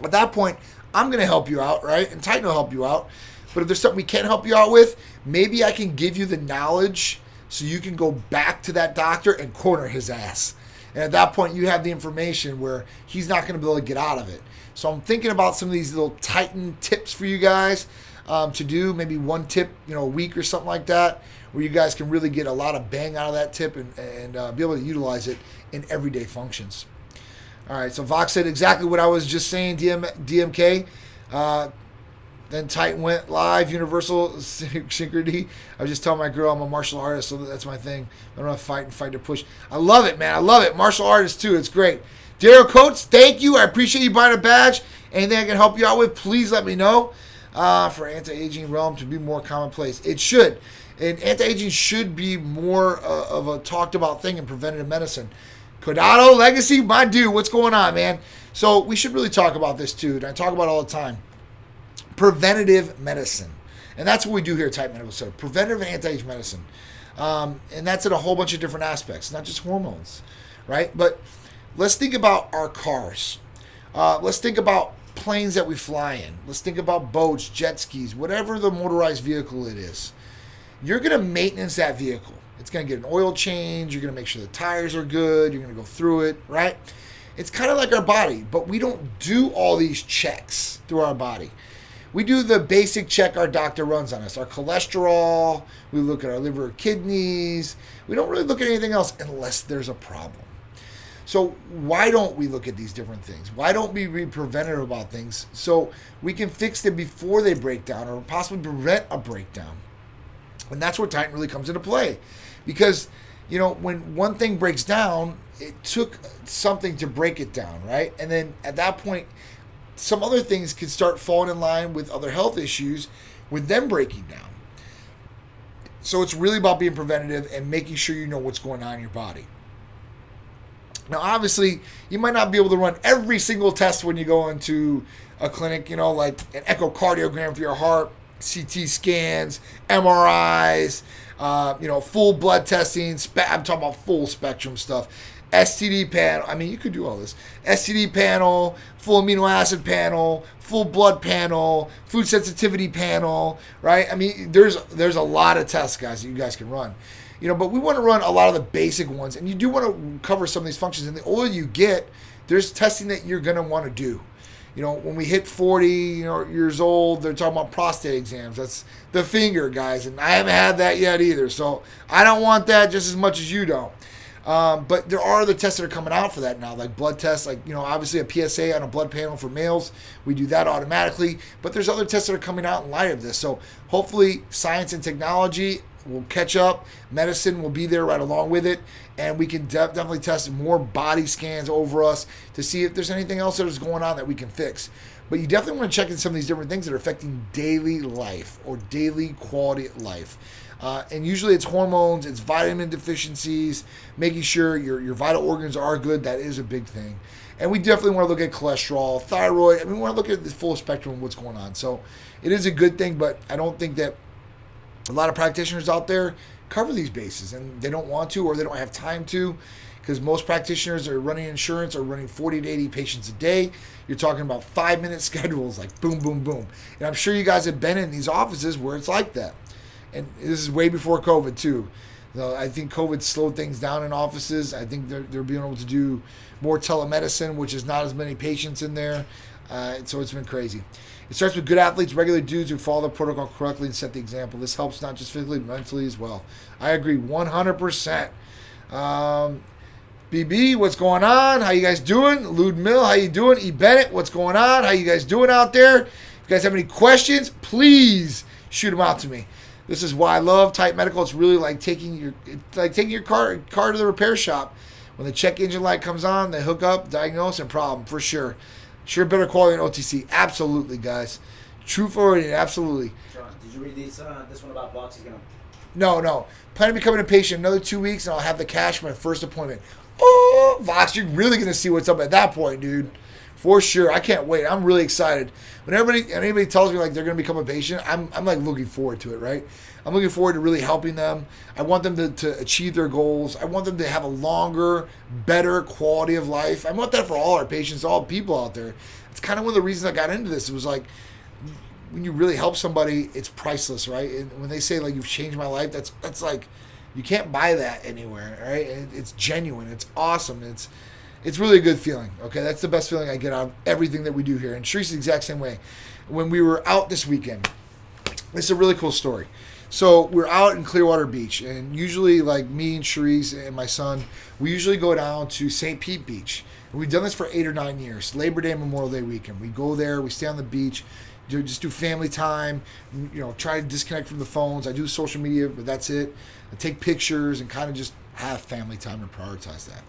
at that point, I'm going to help you out, right? And Titan will help you out. But if there's something we can't help you out with, maybe I can give you the knowledge so you can go back to that doctor and corner his ass. And at that point, you have the information where he's not going to be able to get out of it. So I'm thinking about some of these little Titan tips for you guys to do, maybe one tip, a week or something like that, where you guys can really get a lot of bang out of that tip and be able to utilize it in everyday functions. All right, so Vox said exactly what I was just saying, DMK. Then Titan went live, Universal Synchrony. I was just telling my girl I'm a martial artist, so that's my thing. I don't have to fight to push. I love it, man. I love it. Martial artist, too. It's great. Daryl Coates, thank you. I appreciate you buying a badge. Anything I can help you out with, please let me know. For anti-aging realm to be more commonplace. It should. And anti-aging should be more of a talked about thing in preventative medicine. Codado Legacy, my dude, what's going on, man? So we should really talk about this, too. And I talk about it all the time. Preventative medicine. And that's what we do here at Titan Medical Center. Preventative and anti-age medicine. And that's in a whole bunch of different aspects, not just hormones, right? But let's think about our cars. Let's think about planes that we fly in. Let's think about boats, jet skis, whatever the motorized vehicle it is. You're going to maintenance that vehicle. It's going to get an oil change. You're going to make sure the tires are good. You're going to go through it, right? It's kind of like our body, but we don't do all these checks through our body. we do the basic check our doctor runs on us. Our cholesterol, we look at our liver, kidneys. We don't really look at anything else unless there's a problem. So why don't we look at these different things? Why don't we be preventative about things so we can fix them before they break down or possibly prevent a breakdown? And that's where Titan really comes into play. Because, when one thing breaks down, it took something to break it down, right? And then at that point, some other things can start falling in line with other health issues with them breaking down. So it's really about being preventative and making sure you know what's going on in your body. Now, obviously, you might not be able to run every single test when you go into a clinic, like an echocardiogram for your heart, CT scans, MRIs, full blood testing. I'm talking about full spectrum stuff. STD panel. You could do all this. STD panel, full amino acid panel, full blood panel, food sensitivity panel, right? There's a lot of tests, guys, that you guys can run. But we want to run a lot of the basic ones, and you do want to cover some of these functions. And the older you get, there's testing that you're going to want to do. When we hit 40 years old, they're talking about prostate exams. That's the finger, guys, and I haven't had that yet either. So I don't want that just as much as you don't. But there are other tests that are coming out for that now, like blood tests, obviously a PSA on a blood panel for males. We do that automatically. But there's other tests that are coming out in light of this. So hopefully science and technology will catch up. Medicine will be there right along with it. And we can definitely test more body scans over us to see if there's anything else that is going on that we can fix. But you definitely want to check in some of these different things that are affecting daily life or daily quality of life. And usually it's hormones, it's vitamin deficiencies, making sure your vital organs are good. That is a big thing. And we definitely want to look at cholesterol, thyroid. We want to look at the full spectrum of what's going on. So it is a good thing, but I don't think that a lot of practitioners out there cover these bases, and they don't want to or they don't have time to, because most practitioners are running insurance or running 40 to 80 patients a day. You're talking about 5-minute schedules, like boom, boom, boom. And I'm sure you guys have been in these offices where it's like that. And this is way before COVID too. So I think COVID slowed things down in offices. I think they're being able to do more telemedicine, which is not as many patients in there. So it's been crazy. It starts with good athletes, regular dudes who follow the protocol correctly and set the example. This helps not just physically, but mentally as well. I agree 100%. BB, what's going on? How you guys doing? Lude Mill, how you doing? E. Bennett, what's going on? How you guys doing out there? If you guys have any questions, please shoot them out to me. This is why I love Titan Medical. It's really like taking your car to the repair shop. When the check engine light comes on, they hook up, diagnose, and problem for sure. Sure, better quality than OTC. Absolutely, guys. True forward, absolutely. Sean, did you read this one about Vox? He's gonna. No. Plan on becoming a patient another 2 weeks, and I'll have the cash for my first appointment. Oh, Vox, you're really gonna see what's up at that point, dude. For sure. I can't wait. I'm really excited. When anybody tells me like they're gonna become a patient, I'm like looking forward to it, right? I'm looking forward to really helping them. I want them to achieve their goals. I want them to have a longer, better quality of life. I want that for all our patients, all people out there. It's kind of one of the reasons I got into this. It was like, when you really help somebody, it's priceless, right? And when they say like you've changed my life, that's like, you can't buy that anywhere, right? And it's genuine. It's awesome. It's really a good feeling, okay? That's the best feeling I get out of everything that we do here. And Sharice's the exact same way. When we were out this weekend, this is a really cool story. So we're out in Clearwater Beach, and usually like me and Sharice and my son, we usually go down to St.Pete Beach. And we've done this for 8 or 9 years, Labor Day, Memorial Day weekend. We go there, we stay on the beach, just do family time, try to disconnect from the phones. I do social media, but that's it. I take pictures and kind of just have family time and prioritize that.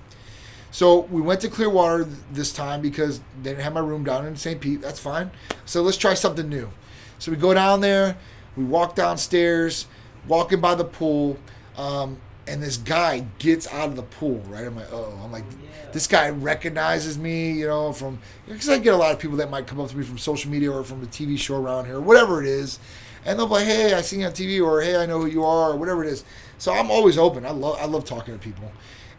So we went to Clearwater this time because they didn't have my room down in St. Pete. That's fine. So let's try something new. So we go down there. We walk downstairs, walking by the pool, and this guy gets out of the pool, right? I'm like, I'm like, this guy recognizes me, because I get a lot of people that might come up to me from social media or from a TV show around here, or whatever it is. And they'll be like, hey, I see you on TV, or hey, I know who you are, or whatever it is. So I'm always open. I love talking to people.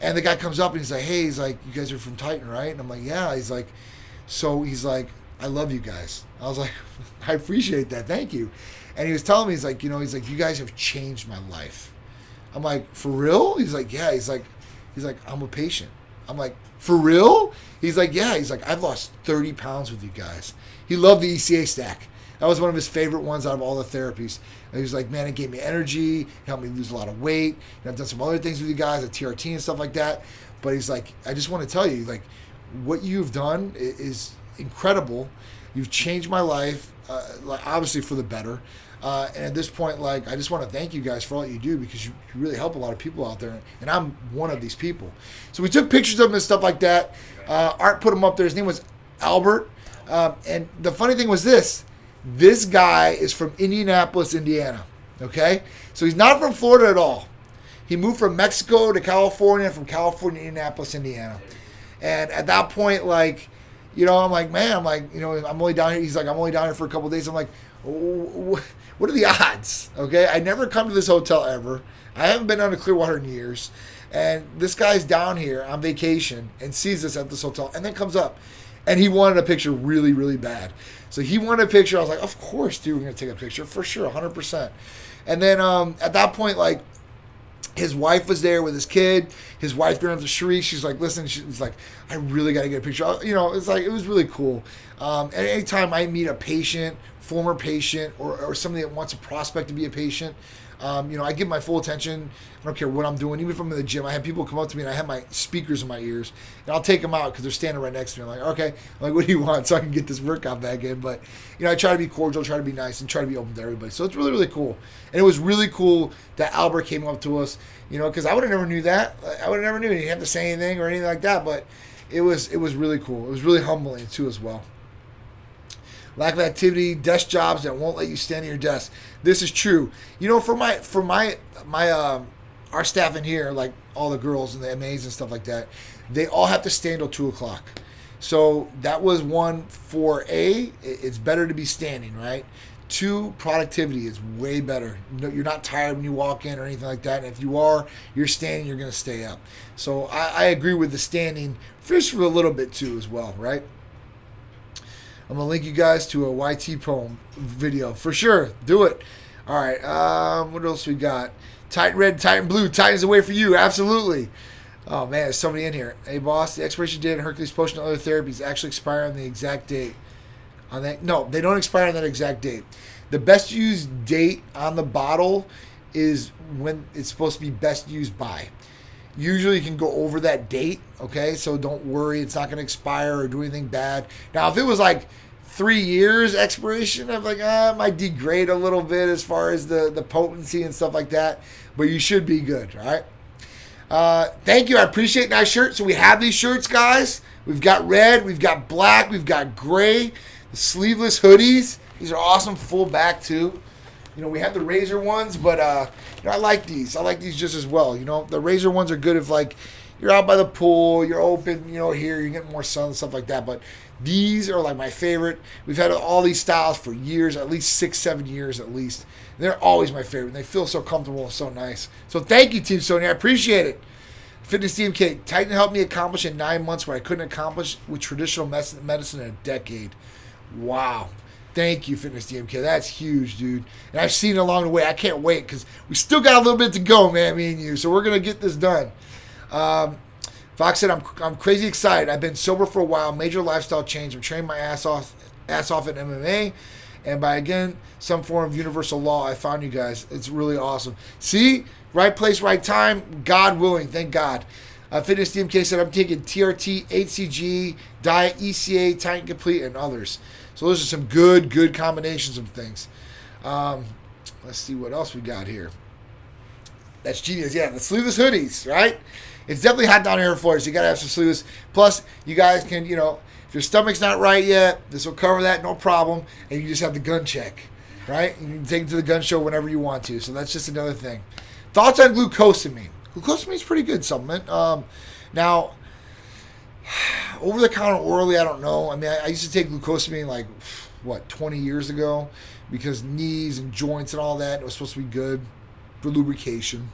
And the guy comes up and he's like, hey, you guys are from Titan, right? And I'm like, yeah. He's like, I love you guys. I was like, I appreciate that. Thank you. And he was telling me, he's like, you guys have changed my life. I'm like, for real? He's like, yeah. He's like, I'm a patient. I'm like, for real? He's like, yeah. He's like, I've lost 30 pounds with you guys. He loved the ECA stack. That was one of his favorite ones out of all the therapies. And he was like, man, it gave me energy, it helped me lose a lot of weight. And I've done some other things with you guys, like TRT and stuff like that. But he's like, I just want to tell you, like, what you've done is incredible. You've changed my life, like obviously for the better. And at this point, like, I just want to thank you guys for all you do, because you really help a lot of people out there. And I'm one of these people. So we took pictures of him and stuff like that. Art put him up there. His name was Albert. And the funny thing was this guy is from Indianapolis, Indiana. Okay? So he's not from Florida at all. He moved from Mexico to California, from California to Indianapolis, Indiana. And at that point, like, you know, I'm like, man, I'm like, you know, I'm only down here. He's like, I'm only down here for a couple of days. I'm like, what are the odds? Okay? I never come to this hotel ever. I haven't been down to Clearwater in years. And this guy's down here on vacation and sees us at this hotel and then comes up. And he wanted a picture really, really bad. So he wanted a picture. I was like, of course, dude, we're going to take a picture. For sure, 100%. And then at that point, like, his wife was there with his kid. His wife didn't have to shriek. She's like, listen, she's like, I really got to get a picture. You know, it's like, it was really cool. And anytime I meet a patient, former patient, or somebody that wants a prospect to be a patient, you know, I give my full attention. I don't care what I'm doing. Even if I'm in the gym, I have people come up to me and I have my speakers in my ears, and I'll take them out because they're standing right next to me. I'm like, okay, I'm like, what do you want? So I can get this workout back in. But, you know, I try to be cordial, try to be nice, and try to be open to everybody. So it's really, really cool. And it was really cool that Albert came up to us, you know, because I would have never knew that. I would have never knew. He didn't have to say anything or anything like that. But it was really cool. It was really humbling too as well. Lack of activity, desk jobs that won't let you stand at your desk. This is true. You know, for our staff in here, like all the girls and the MAs and stuff like that, they all have to stay until 2 o'clock. So that was one for it's better to be standing, right? 2, productivity is way better. You're not tired when you walk in or anything like that. And if you are, you're standing, you're going to stay up. So I agree with the standing, just for a little bit too as well, right? I'm going to link you guys to a YT poem video. For sure. Do it. All right. What else we got? Titan red, Titan blue. Titan's the way for you. Absolutely. Oh, man. There's somebody in here. Hey, boss. The expiration date on Hercules Potion and other therapies actually expire on the exact date. On that? No, they don't expire on that exact date. The best used date on the bottle is when it's supposed to be best used by. Usually you can go over that date, okay? So don't worry. It's not going to expire or do anything bad. Now, if it was like 3 years expiration, I'm like, it might degrade a little bit as far as the potency and stuff like that. But you should be good, all right? Thank you. I appreciate nice shirts. So we have these shirts, guys. We've got red. We've got black. We've got gray. The sleeveless hoodies. These are awesome. Full back, too. You know, we have the razor ones, but you know, I like these. I like these just as well. You know, the razor ones are good if, like, you're out by the pool, you're open, you know, here, you're getting more sun and stuff like that. But these are, like, my favorite. We've had all these styles for years, at least 6-7 years at least. And they're always my favorite. They feel so comfortable and so nice. So thank you, Team Sony. I appreciate it. Fitness DMK. Titan helped me accomplish in 9 months what I couldn't accomplish with traditional medicine in a decade. Wow. Thank you, Fitness DMK. That's huge, dude. And I've seen it along the way. I can't wait because we still got a little bit to go, man, me and you. So we're going to get this done. Fox said, I'm crazy excited. I've been sober for a while. Major lifestyle change. I'm training my ass off in MMA. And by, again, some form of universal law, I found you guys. It's really awesome. See? Right place, right time. God willing. Thank God. Fitness DMK said, I'm taking TRT, HCG, Diet, ECA, Titan Complete, and others. So those are some good combinations of things. Let's see what else we got here. That's genius. Yeah, the sleeveless hoodies, right? It's definitely hot down here in Florida, so you got to have some sleeveless. Plus, you guys can, you know, if your stomach's not right yet, this will cover that, no problem. And you just have the gun check, right? You can take it to the gun show whenever you want to. So that's just another thing. Thoughts on glucosamine? Glucosamine is pretty good supplement. Now, over the counter orally, I don't know. I mean, I used to take glucosamine like, 20 years ago because knees and joints and all that. It was supposed to be good for lubrication.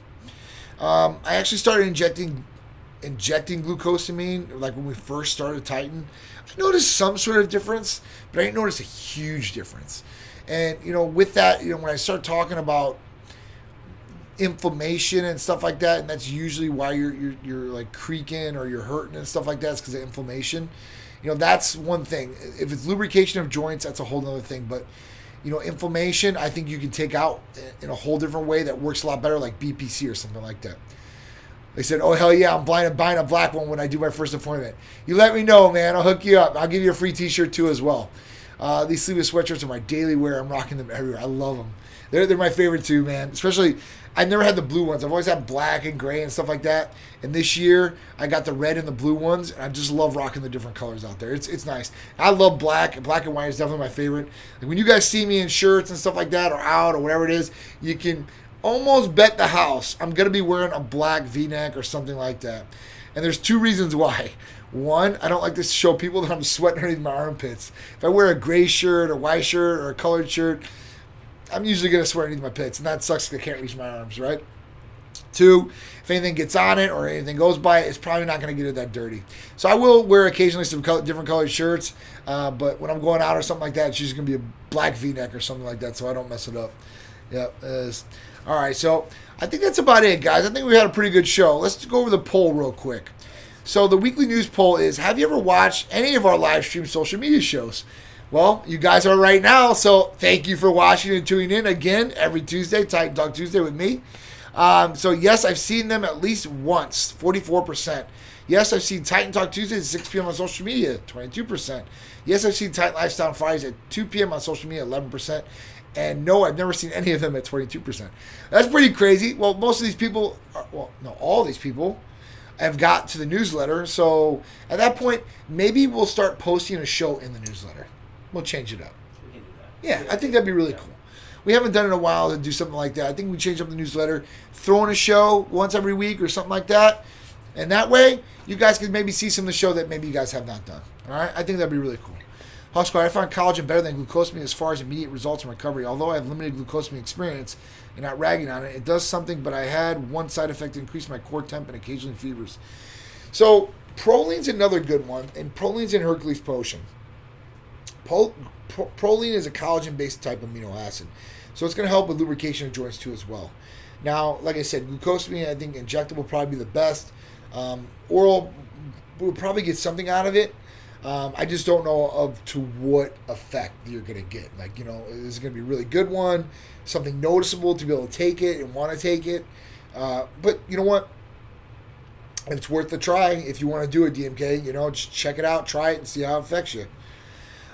I actually started injecting glucosamine like when we first started Titan. I noticed some sort of difference, but I didn't notice a huge difference. And, you know, with that, you know, when I start talking about inflammation and stuff like that, and that's usually why you're like creaking or you're hurting and stuff like that, it's because of inflammation. You know, that's one thing. If it's lubrication of joints, that's a whole other thing. But inflammation, I think you can take out in a whole different way that works a lot better, like BPC or something like that. They said, oh, hell yeah, I'm buying a black one when I do my first appointment. You let me know, man. I'll hook you up. I'll give you a free t-shirt too as well. These sleeveless sweatshirts are my daily wear. I'm rocking them everywhere. I love them. They're my favorite too, man. Especially, I've never had the blue ones. I've always had black and gray and stuff like that. And this year, I got the red and the blue ones. And I just love rocking the different colors out there. It's nice. I love black. Black and white is definitely my favorite. Like when you guys see me in shirts and stuff like that, or out, or whatever it is, you can almost bet the house I'm going to be wearing a black V-neck or something like that. And there's two reasons why. One, I don't like to show people that I'm sweating underneath my armpits. If I wear a gray shirt or white shirt or a colored shirt, I'm usually going to sweat underneath my pits. And that sucks because I can't reach my arms, right? Two, if anything gets on it or anything goes by it, it's probably not going to get it that dirty. So I will wear occasionally some different colored shirts. But when I'm going out or something like that, it's usually going to be a black V-neck or something like that so I don't mess it up. Yeah. All right, so I think that's about it, guys. I think we had a pretty good show. Let's go over the poll real quick. So the weekly news poll is, have you ever watched any of our live stream social media shows? Well, you guys are right now, so thank you for watching and tuning in again every Tuesday, Titan Talk Tuesday with me. So yes, I've seen them at least once, 44%. Yes, I've seen Titan Talk Tuesdays at 6 p.m. on social media, 22%. Yes, I've seen Titan Lifestyle Fridays at 2 p.m. on social media, 11%. And no, I've never seen any of them at 22%. That's pretty crazy. Well, most of these people, all these people have got to the newsletter. So at that point, maybe we'll start posting a show in the newsletter. We'll change it up. We can do that. Yeah, I think that'd be really cool. We haven't done it in a while to do something like that. I think we change up the newsletter, throw in a show once every week or something like that. And that way, you guys can maybe see some of the show that maybe you guys have not done. All right? I think that'd be really cool. Huskar, I find collagen better than glucosamine as far as immediate results in recovery. Although I have limited glucosamine experience and not ragging on it, it does something, but I had one side effect to increase my core temp and occasionally fevers. So, proline's another good one, and proline's in Hercules Potion. Proline is a collagen-based type amino acid. So, it's going to help with lubrication of joints too as well. Now, like I said, glucosamine, I think injectable will probably be the best. Oral, we'll probably get something out of it. I just don't know to what effect you're going to get. Like, is it going to be a really good one? Something noticeable to be able to take it and want to take it? But you know what? It's worth the try if you want to do it, DMK. Just check it out, try it, and see how it affects you.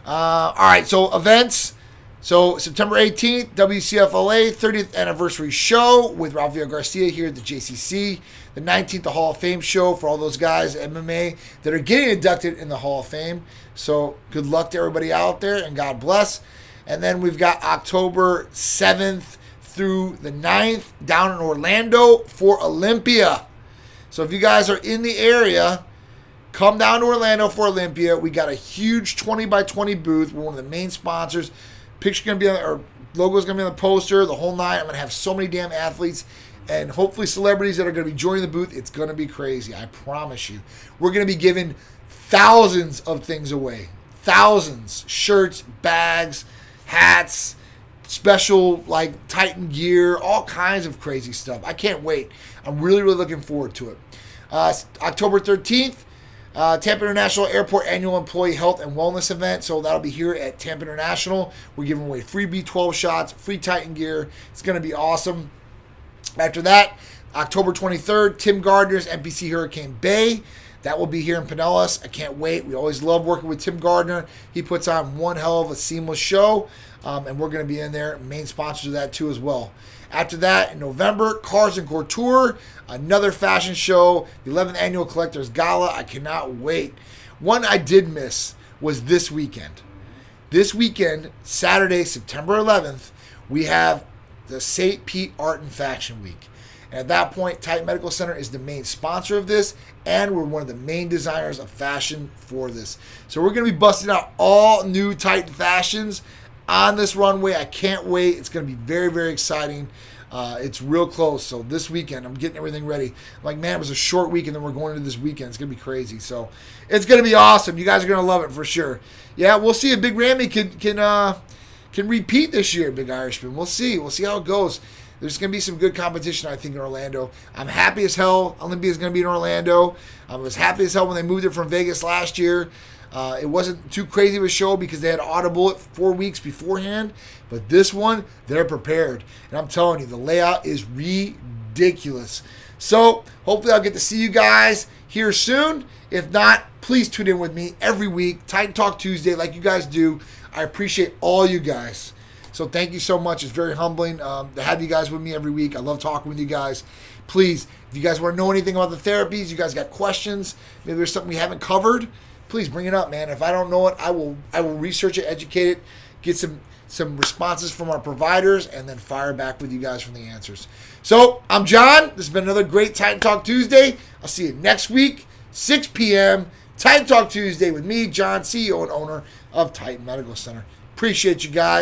All right, so events. So September 18th, WCFLA 30th anniversary show with Rafael Garcia here at the JCC. The 19th, the Hall of Fame show for all those guys at MMA that are getting inducted in the Hall of Fame. So good luck to everybody out there, and God bless. And then we've got October 7th through the 9th down in Orlando for Olympia. So if you guys are in the area, come down to Orlando for Olympia. We got a huge 20 by 20 booth. We're one of the main sponsors. Picture going to be on, or logo's going to be on the poster the whole night. I'm going to have so many damn athletes and hopefully celebrities that are going to be joining the booth. It's going to be crazy. I promise you. We're going to be giving thousands of things away. Thousands. Shirts, bags, hats, special like Titan gear, all kinds of crazy stuff. I can't wait. I'm really, really looking forward to it. October 13th. Tampa International Airport Annual Employee Health and Wellness Event. So that'll be here at Tampa International. We're giving away free B12 shots, free Titan gear. It's going to be awesome. After that, October 23rd, Tim Gardner's NPC Hurricane Bay. That will be here in Pinellas. I can't wait. We always love working with Tim Gardner. He puts on one hell of a seamless show. And we're going to be in there, main sponsors of that too as well. After that, in November, Cars and Couture, another fashion show, the 11th Annual Collectors Gala. I cannot wait. One I did miss was this weekend. This weekend, Saturday, September 11th, we have the St.Pete Art and Fashion Week. And at that point, Titan Medical Center is the main sponsor of this, and we're one of the main designers of fashion for this. So we're going to be busting out all new Titan fashions on this runway. I can't wait. It's going to be very, very exciting. It's real close. So this weekend, I'm getting everything ready. I'm like, man, it was a short week, and then we're going into this weekend. It's going to be crazy. So it's going to be awesome. You guys are going to love it for sure. Yeah, we'll see if Big Rammy can repeat this year, Big Irishman. We'll see. We'll see how it goes. there's going to be some good competition, I think, in Orlando. I'm happy as hell Olympia is going to be in Orlando. I was happy as hell when they moved it from Vegas last year. It wasn't too crazy of a show because they had Audible it 4 weeks beforehand. But this one, they're prepared. And I'm telling you, the layout is ridiculous. So hopefully I'll get to see you guys here soon. If not, please tune in with me every week. Titan Talk Tuesday like you guys do. I appreciate all you guys. So thank you so much. It's very humbling to have you guys with me every week. I love talking with you guys. Please, if you guys want to know anything about the therapies, you guys got questions, maybe there's something we haven't covered, please bring it up, man. If I don't know it, I will research it, educate it, get some responses from our providers, and then fire back with you guys from the answers. So I'm John. This has been another great Titan Talk Tuesday. I'll see you next week, 6 p.m. Titan Talk Tuesday with me, John, CEO and owner of Titan Medical Center. Appreciate you guys.